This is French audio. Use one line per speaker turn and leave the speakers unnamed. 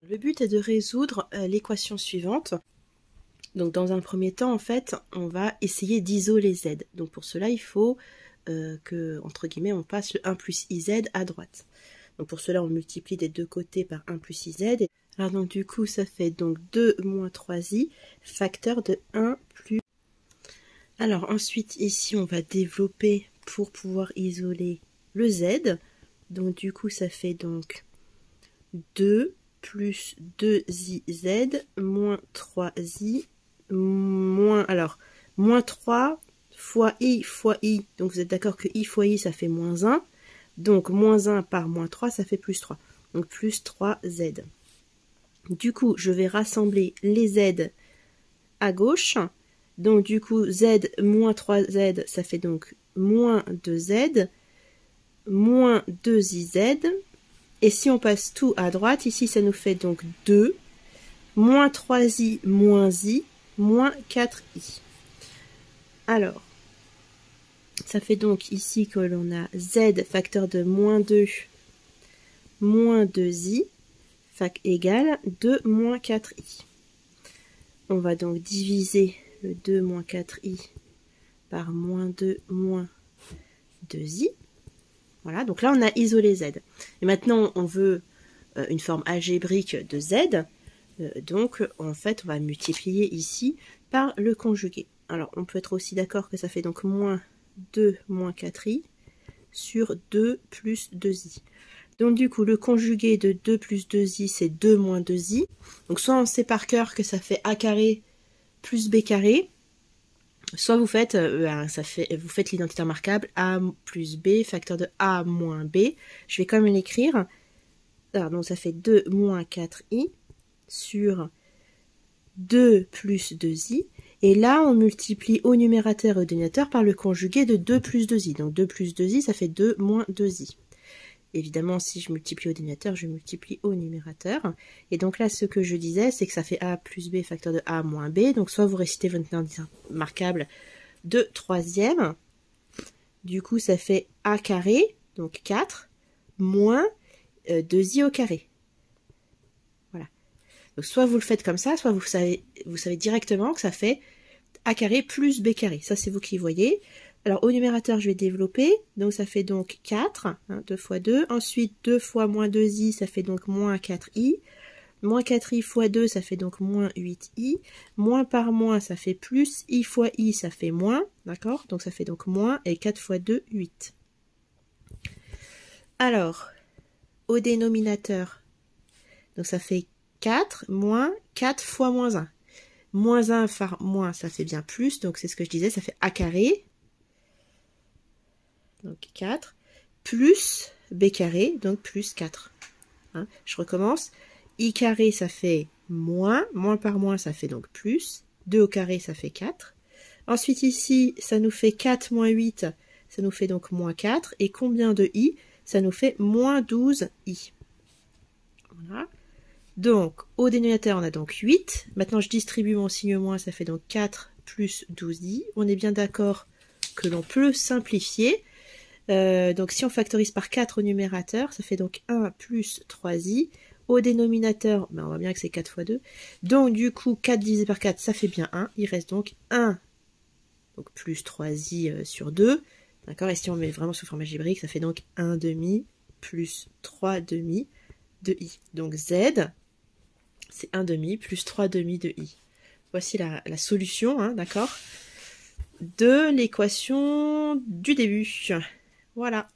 Le but est de résoudre l'équation suivante. Donc dans un premier temps, en fait, on va essayer d'isoler z. Donc pour cela, il faut que, entre guillemets, on passe le 1 plus iz à droite. Donc pour cela, on multiplie des deux côtés par 1 plus iz. Alors donc du coup, ça fait donc 2 moins 3i, facteur de 1 plus... Alors ensuite, ici, on va développer pour pouvoir isoler le z. Donc du coup, ça fait donc 2 plus 2iz moins 3i moins, alors, moins 3 fois i, donc vous êtes d'accord que i fois i ça fait moins 1, donc moins 1 par moins 3 ça fait plus 3, donc plus 3z. Du coup je vais rassembler les z à gauche, donc du coup z moins 3z ça fait donc moins 2z, moins 2iz, et si on passe tout à droite, ici ça nous fait donc 2, moins 3i moins i, moins 4i. Alors, ça fait donc ici que l'on a z facteur de moins 2, moins 2i, fac égale 2 moins 4i. On va donc diviser le 2 moins 4i par moins 2 moins 2i. Voilà, donc là on a isolé z. Et maintenant on veut une forme algébrique de z. Donc en fait on va multiplier ici par le conjugué. Alors on peut être aussi d'accord que ça fait donc moins 2 moins 4i sur 2 plus 2i. Donc du coup le conjugué de 2 plus 2i c'est 2 moins 2i. Donc soit on sait par cœur que ça fait a carré plus b carré, soit vous faites, vous faites l'identité remarquable a plus b facteur de a moins b. Je vais quand même l'écrire. Alors donc ça fait 2 moins 4i sur 2 plus 2i, et là on multiplie au numérateur et au dénominateur par le conjugué de 2 plus 2i, donc 2 plus 2i ça fait 2 moins 2i. Évidemment si je multiplie au dénominateur, je multiplie au numérateur, et donc là ce que je disais c'est que ça fait a plus b facteur de a moins b, donc soit vous récitez votre identité remarquable de troisième, du coup ça fait a carré, donc 4, moins 2i au carré. Donc soit vous le faites comme ça, soit vous savez directement que ça fait a carré plus b carré. Ça, c'est vous qui voyez. Alors, au numérateur, je vais développer. Donc, ça fait donc 4, hein, 2 fois 2. Ensuite, 2 fois moins 2i, ça fait donc moins 4i. Moins 4i fois 2, ça fait donc moins 8i. Moins par moins, ça fait plus. I fois i, ça fait moins. D'accord? Donc, ça fait donc moins. Et 4 fois 2, 8. Alors, au dénominateur, donc ça fait 4 moins 4 fois moins 1. Moins 1 par moins, ça fait bien plus. Donc, c'est ce que je disais, ça fait a carré. Donc, 4. Plus b carré, donc plus 4. Hein, je recommence. I carré, ça fait moins. Moins par moins, ça fait donc plus. 2 au carré, ça fait 4. Ensuite, ici, ça nous fait 4 moins 8. Ça nous fait donc moins 4. Et combien de i? Ça nous fait moins 12i. Voilà. Donc, au dénominateur, on a donc 8. Maintenant, je distribue mon signe moins, ça fait donc 4 plus 12i. On est bien d'accord que l'on peut simplifier. Donc, si on factorise par 4 au numérateur, ça fait donc 1 plus 3i. Au dénominateur, ben, on voit bien que c'est 4 fois 2. Donc, du coup, 4 divisé par 4, ça fait bien 1. Il reste donc 1, donc plus 3i sur 2. D'accord? Et si on met vraiment sous forme algébrique, ça fait donc 1 demi plus 3 demi de i. Donc, z... c'est 1 demi plus 3 demi de i. Voici la solution, hein, d'accord, de l'équation du début. Voilà.